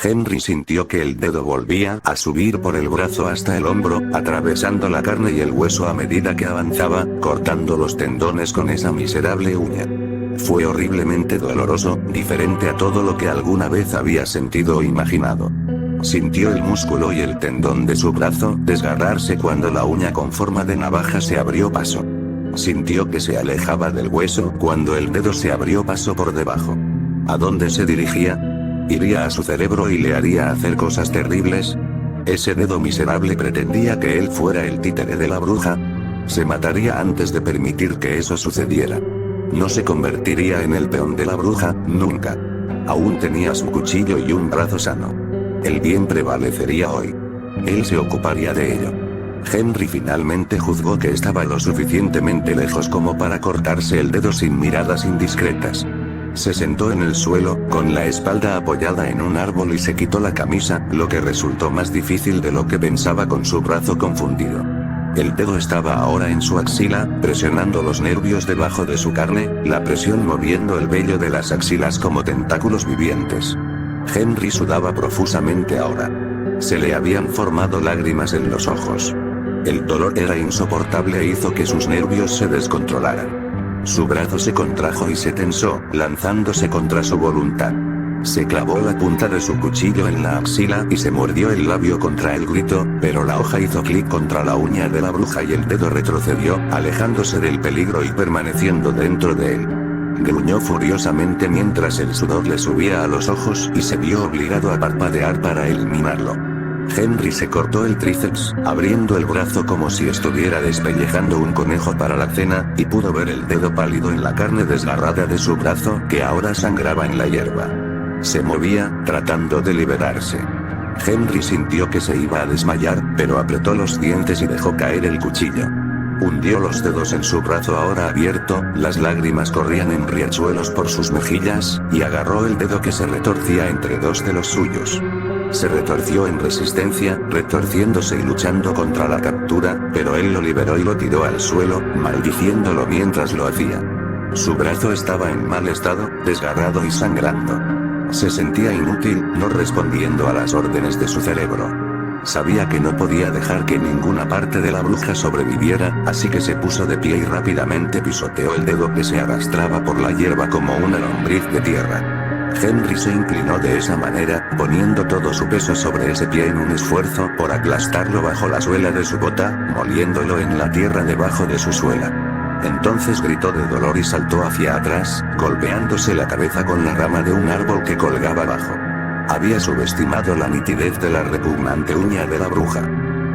Henry sintió que el dedo volvía a subir por el brazo hasta el hombro, atravesando la carne y el hueso a medida que avanzaba, cortando los tendones con esa miserable uña. Fue horriblemente doloroso, diferente a todo lo que alguna vez había sentido o imaginado. Sintió el músculo y el tendón de su brazo desgarrarse cuando la uña con forma de navaja se abrió paso. Sintió que se alejaba del hueso cuando el dedo se abrió paso por debajo. ¿A dónde se dirigía? ¿Iría a su cerebro y le haría hacer cosas terribles? ¿Ese dedo miserable pretendía que él fuera el títere de la bruja? Se mataría antes de permitir que eso sucediera. No se convertiría en el peón de la bruja, nunca. Aún tenía su cuchillo y un brazo sano. El bien prevalecería hoy. Él se ocuparía de ello. Henry finalmente juzgó que estaba lo suficientemente lejos como para cortarse el dedo sin miradas indiscretas. Se sentó en el suelo, con la espalda apoyada en un árbol y se quitó la camisa, lo que resultó más difícil de lo que pensaba con su brazo confundido. El dedo estaba ahora en su axila, presionando los nervios debajo de su carne, la presión moviendo el vello de las axilas como tentáculos vivientes. Henry sudaba profusamente ahora. Se le habían formado lágrimas en los ojos. El dolor era insoportable e hizo que sus nervios se descontrolaran. Su brazo se contrajo y se tensó, lanzándose contra su voluntad. Se clavó la punta de su cuchillo en la axila y se mordió el labio contra el grito, pero la hoja hizo clic contra la uña de la bruja y el dedo retrocedió, alejándose del peligro y permaneciendo dentro de él. Gruñó furiosamente mientras el sudor le subía a los ojos y se vio obligado a parpadear para eliminarlo. Henry se cortó el tríceps, abriendo el brazo como si estuviera despellejando un conejo para la cena, y pudo ver el dedo pálido en la carne desgarrada de su brazo que ahora sangraba en la hierba. Se movía, tratando de liberarse. Henry sintió que se iba a desmayar, pero apretó los dientes y dejó caer el cuchillo. Hundió los dedos en su brazo ahora abierto, las lágrimas corrían en riachuelos por sus mejillas, y agarró el dedo que se retorcía entre dos de los suyos. Se retorció en resistencia, retorciéndose y luchando contra la captura, pero él lo liberó y lo tiró al suelo, maldiciéndolo mientras lo hacía. Su brazo estaba en mal estado, desgarrado y sangrando. Se sentía inútil, no respondiendo a las órdenes de su cerebro. Sabía que no podía dejar que ninguna parte de la bruja sobreviviera, así que se puso de pie y rápidamente pisoteó el dedo que se arrastraba por la hierba como una lombriz de tierra. Henry se inclinó de esa manera, poniendo todo su peso sobre ese pie en un esfuerzo por aplastarlo bajo la suela de su bota, moliéndolo en la tierra debajo de su suela. Entonces gritó de dolor y saltó hacia atrás, golpeándose la cabeza con la rama de un árbol que colgaba abajo. Había subestimado la nitidez de la repugnante uña de la bruja.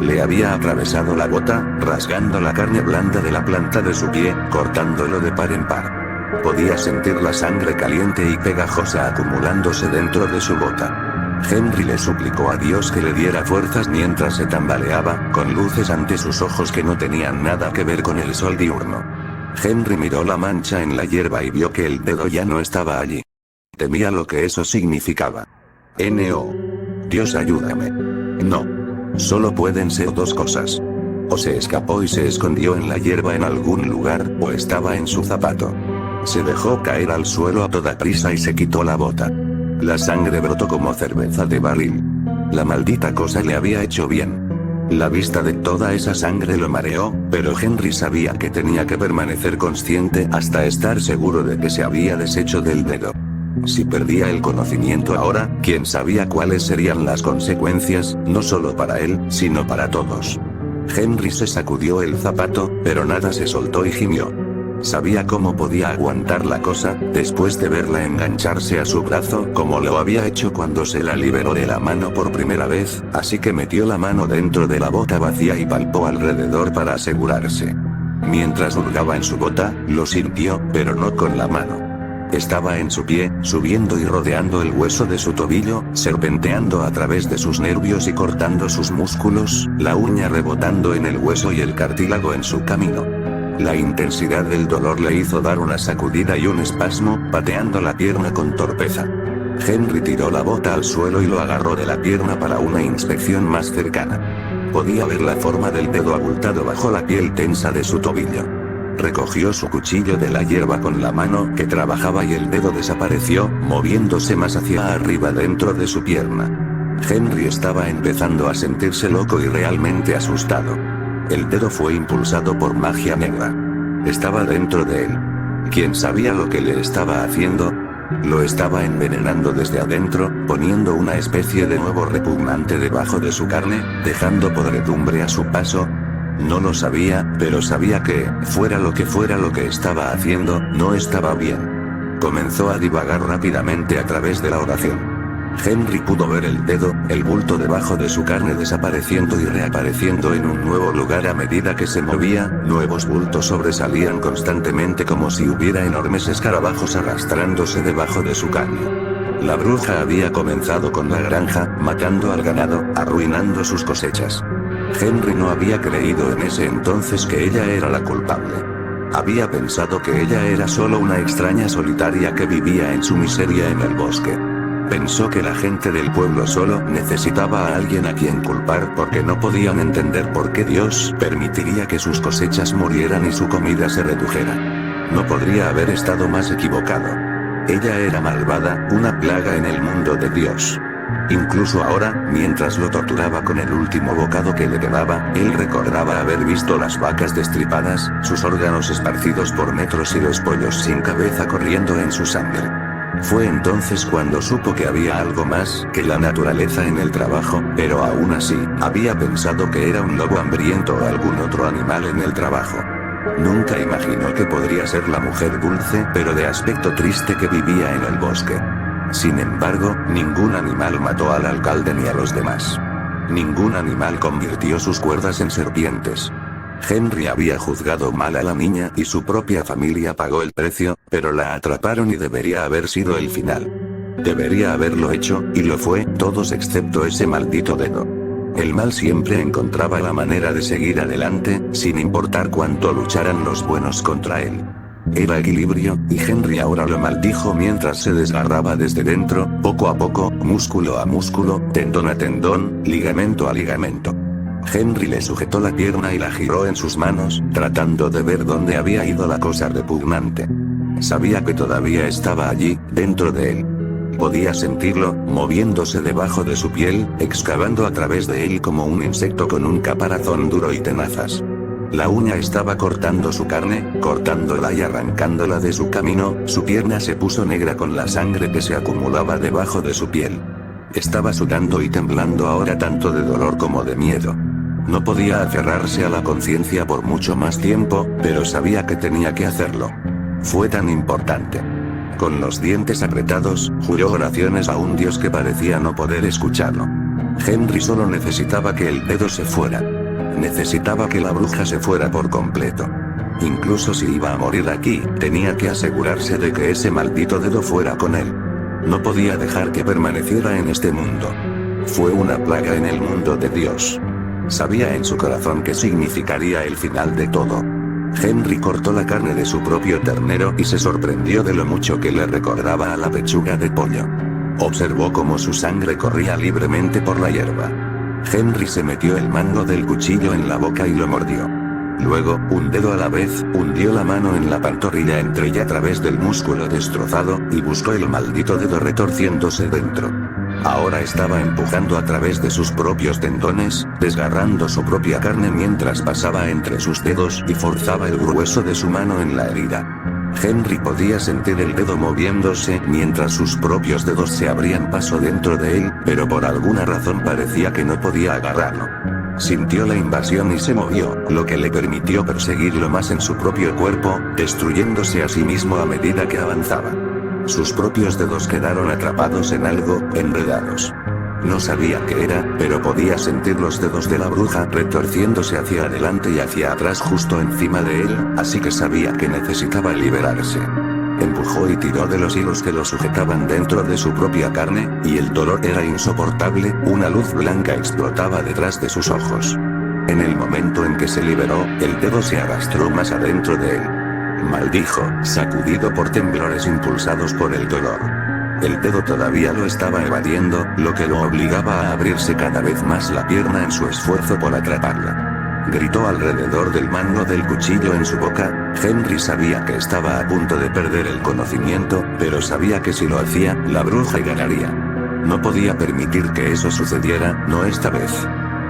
Le había atravesado la bota, rasgando la carne blanda de la planta de su pie, cortándolo de par en par. Podía sentir la sangre caliente y pegajosa acumulándose dentro de su bota. Henry le suplicó a Dios que le diera fuerzas mientras se tambaleaba, con luces ante sus ojos que no tenían nada que ver con el sol diurno. Henry miró la mancha en la hierba y vio que el dedo ya no estaba allí. Temía lo que eso significaba. No. Dios ayúdame. No. Solo pueden ser dos cosas. O se escapó y se escondió en la hierba en algún lugar, o estaba en su zapato. Se dejó caer al suelo a toda prisa y se quitó la bota. La sangre brotó como cerveza de barril. La maldita cosa le había hecho bien. La vista de toda esa sangre lo mareó, pero Henry sabía que tenía que permanecer consciente hasta estar seguro de que se había deshecho del dedo. Si perdía el conocimiento ahora, quién sabía cuáles serían las consecuencias, no solo para él, sino para todos. Henry se sacudió el zapato, pero nada se soltó y gimió. Sabía cómo podía aguantar la cosa, después de verla engancharse a su brazo como lo había hecho cuando se la liberó de la mano por primera vez, así que metió la mano dentro de la bota vacía y palpó alrededor para asegurarse. Mientras hurgaba en su bota, lo sintió, pero no con la mano. Estaba en su pie, subiendo y rodeando el hueso de su tobillo, serpenteando a través de sus nervios y cortando sus músculos, la uña rebotando en el hueso y el cartílago en su camino. La intensidad del dolor le hizo dar una sacudida y un espasmo, pateando la pierna con torpeza. Henry tiró la bota al suelo y lo agarró de la pierna para una inspección más cercana. Podía ver la forma del dedo abultado bajo la piel tensa de su tobillo. recogió su cuchillo de la hierba con la mano que trabajaba y el dedo desapareció, moviéndose más hacia arriba dentro de su pierna. Henry estaba empezando a sentirse loco y realmente asustado. El dedo fue impulsado por magia negra. Estaba dentro de él. ¿Quién sabía lo que le estaba haciendo? Lo estaba envenenando desde adentro, poniendo una especie de nuevo repugnante debajo de su carne, dejando podredumbre a su paso. No lo sabía, pero sabía que, fuera lo que estaba haciendo, no estaba bien. Comenzó a divagar rápidamente a través de la oración. Henry pudo ver el dedo, el bulto debajo de su carne desapareciendo y reapareciendo en un nuevo lugar a medida que se movía, nuevos bultos sobresalían constantemente como si hubiera enormes escarabajos arrastrándose debajo de su carne. La bruja había comenzado con la granja, matando al ganado, arruinando sus cosechas. Henry no había creído en ese entonces que ella era la culpable. Había pensado que ella era solo una extraña solitaria que vivía en su miseria en el bosque. Pensó que la gente del pueblo solo necesitaba a alguien a quien culpar porque no podían entender por qué Dios permitiría que sus cosechas murieran y su comida se redujera. No podría haber estado más equivocado. Ella era malvada, una plaga en el mundo de Dios. Incluso ahora, mientras lo torturaba con el último bocado que le quedaba, él recordaba haber visto las vacas destripadas, sus órganos esparcidos por metros y los pollos sin cabeza corriendo en su sangre. Fue entonces cuando supo que había algo más que la naturaleza en el trabajo, pero aún así, había pensado que era un lobo hambriento o algún otro animal en el trabajo. Nunca imaginó que podría ser la mujer dulce pero de aspecto triste que vivía en el bosque. Sin embargo, ningún animal mató al alcalde ni a los demás. Ningún animal convirtió sus cuerdas en serpientes. Henry había juzgado mal a la niña y su propia familia pagó el precio, pero la atraparon y debería haber sido el final. Debería haberlo hecho, y lo fue, todos excepto ese maldito dedo. El mal siempre encontraba la manera de seguir adelante, sin importar cuánto lucharan los buenos contra él. Era equilibrio, y Henry ahora lo maldijo mientras se desgarraba desde dentro, poco a poco, músculo a músculo, tendón a tendón, ligamento a ligamento. Henry le sujetó la pierna y la giró en sus manos, tratando de ver dónde había ido la cosa repugnante. Sabía que todavía estaba allí, dentro de él. Podía sentirlo, moviéndose debajo de su piel, excavando a través de él como un insecto con un caparazón duro y tenazas. La uña estaba cortando su carne, cortándola y arrancándola de su camino, su pierna se puso negra con la sangre que se acumulaba debajo de su piel. Estaba sudando y temblando ahora tanto de dolor como de miedo. No podía aferrarse a la conciencia por mucho más tiempo, pero sabía que tenía que hacerlo. Fue tan importante. Con los dientes apretados, juró oraciones a un Dios que parecía no poder escucharlo. Henry solo necesitaba que el dedo se fuera. Necesitaba que la bruja se fuera por completo. Incluso si iba a morir aquí, tenía que asegurarse de que ese maldito dedo fuera con él. No podía dejar que permaneciera en este mundo. Fue una plaga en el mundo de Dios. Sabía en su corazón que significaría el final de todo. Henry cortó la carne de su propio ternero y se sorprendió de lo mucho que le recordaba a la pechuga de pollo. Observó cómo su sangre corría libremente por la hierba. Henry se metió el mango del cuchillo en la boca y lo mordió. Luego, un dedo a la vez, hundió la mano en la pantorrilla entre ella a través del músculo destrozado, y buscó el maldito dedo retorciéndose dentro. Ahora estaba empujando a través de sus propios tendones, desgarrando su propia carne mientras pasaba entre sus dedos y forzaba el grueso de su mano en la herida. Henry podía sentir el dedo moviéndose mientras sus propios dedos se abrían paso dentro de él, pero por alguna razón parecía que no podía agarrarlo. Sintió la invasión y se movió, lo que le permitió perseguirlo más en su propio cuerpo, destruyéndose a sí mismo a medida que avanzaba. Sus propios dedos quedaron atrapados en algo, enredados. No sabía qué era, pero podía sentir los dedos de la bruja retorciéndose hacia adelante y hacia atrás justo encima de él, así que sabía que necesitaba liberarse. Empujó y tiró de los hilos que lo sujetaban dentro de su propia carne, y el dolor era insoportable, una luz blanca explotaba detrás de sus ojos. En el momento en que se liberó, el dedo se arrastró más adentro de él. Maldijo, sacudido por temblores impulsados por el dolor. El dedo todavía lo estaba evadiendo, lo que lo obligaba a abrirse cada vez más la pierna en su esfuerzo por atraparla. gritó alrededor del mango del cuchillo en su boca. Henry sabía que estaba a punto de perder el conocimiento, pero sabía que si lo hacía, la bruja ganaría. No podía permitir que eso sucediera, no esta vez.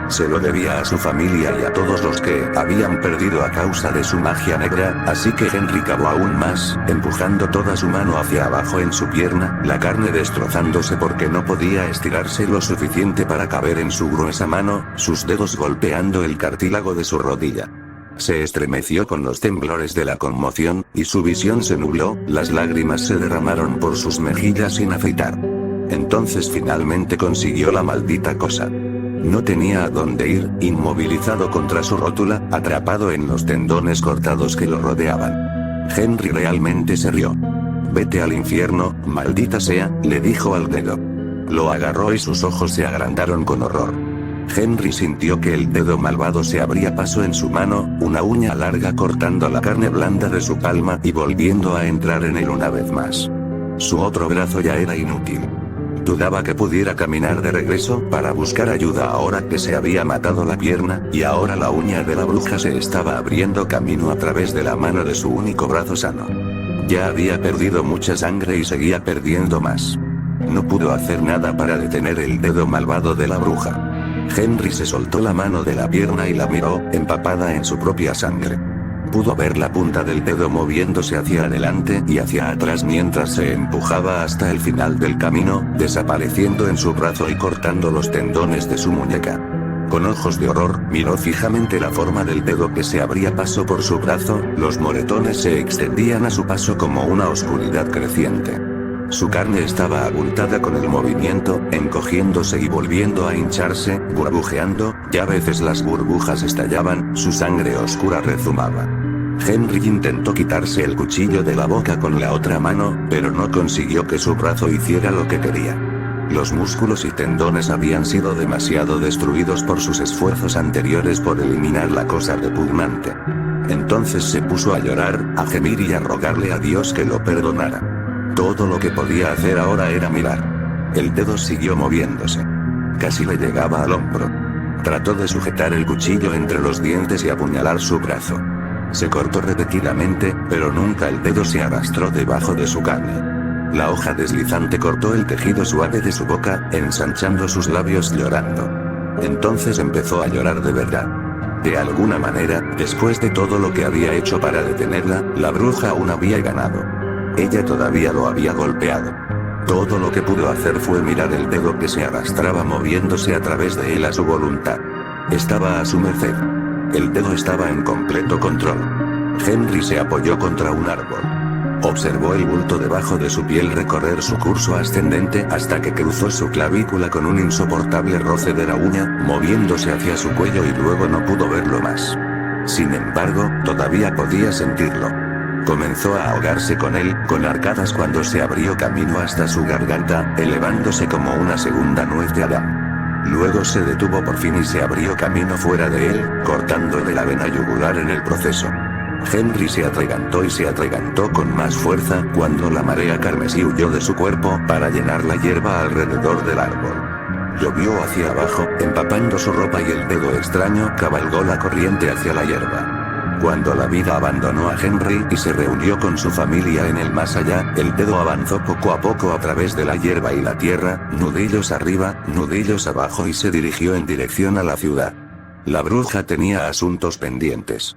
Se lo debía a su familia y a todos los que habían perdido a causa de su magia negra, así que Henry cavó aún más, empujando toda su mano hacia abajo en su pierna, la carne destrozándose porque no podía estirarse lo suficiente para caber en su gruesa mano, sus dedos golpeando el cartílago de su rodilla. Se estremeció con los temblores de la conmoción, y su visión se nubló, las lágrimas se derramaron por sus mejillas sin afeitar. Entonces finalmente consiguió la maldita cosa. No tenía a dónde ir, inmovilizado contra su rótula, atrapado en los tendones cortados que lo rodeaban. Henry realmente se rió. «Vete al infierno, maldita sea», le dijo al dedo. Lo agarró y sus ojos se agrandaron con horror. Henry sintió que el dedo malvado se abría paso en su mano, una uña larga cortando la carne blanda de su palma y volviendo a entrar en él una vez más. Su otro brazo ya era inútil. Dudaba que pudiera caminar de regreso para buscar ayuda ahora que se había matado la pierna, y ahora la uña de la bruja se estaba abriendo camino a través de la mano de su único brazo sano. Ya había perdido mucha sangre y seguía perdiendo más. No pudo hacer nada para detener el dedo malvado de la bruja. Henry se soltó la mano de la pierna y la miró, empapada en su propia sangre. Pudo ver la punta del dedo moviéndose hacia adelante y hacia atrás mientras se empujaba hasta el final del camino, desapareciendo en su brazo y cortando los tendones de su muñeca. Con ojos de horror, miró fijamente la forma del dedo que se abría paso por su brazo, los moretones se extendían a su paso como una oscuridad creciente. Su carne estaba abultada con el movimiento, encogiéndose y volviendo a hincharse, burbujeando, y a veces las burbujas estallaban, su sangre oscura rezumaba. Henry intentó quitarse el cuchillo de la boca con la otra mano, pero no consiguió que su brazo hiciera lo que quería. Los músculos y tendones habían sido demasiado destruidos por sus esfuerzos anteriores por eliminar la cosa repugnante. Entonces se puso a llorar, a gemir y a rogarle a Dios que lo perdonara. Todo lo que podía hacer ahora era mirar. El dedo siguió moviéndose. Casi le llegaba al hombro. Trató de sujetar el cuchillo entre los dientes y apuñalar su brazo. Se cortó repetidamente, pero nunca el dedo se arrastró debajo de su carne. La hoja deslizante cortó el tejido suave de su boca, ensanchando sus labios llorando. Entonces empezó a llorar de verdad. De alguna manera, después de todo lo que había hecho para detenerla, la bruja aún había ganado. Ella todavía lo había golpeado. Todo lo que pudo hacer fue mirar el dedo que se arrastraba moviéndose a través de él a su voluntad. Estaba a su merced. El dedo estaba en completo control. Henry se apoyó contra un árbol. Observó el bulto debajo de su piel recorrer su curso ascendente hasta que cruzó su clavícula con un insoportable roce de la uña, moviéndose hacia su cuello y luego no pudo verlo más. Sin embargo, todavía podía sentirlo. Comenzó a ahogarse con él, con arcadas cuando se abrió camino hasta su garganta, elevándose como una segunda nuez de Adán. Luego se detuvo por fin y se abrió camino fuera de él, cortándole la vena yugular en el proceso. Henry se atragantó con más fuerza cuando la marea carmesí huyó de su cuerpo para llenar la hierba alrededor del árbol. Llovió hacia abajo, empapando su ropa y el dedo extraño cabalgó la corriente hacia la hierba. Cuando la vida abandonó a Henry y se reunió con su familia en el más allá, el dedo avanzó poco a poco a través de la hierba y la tierra, nudillos arriba, nudillos abajo y se dirigió en dirección a la ciudad. La bruja tenía asuntos pendientes.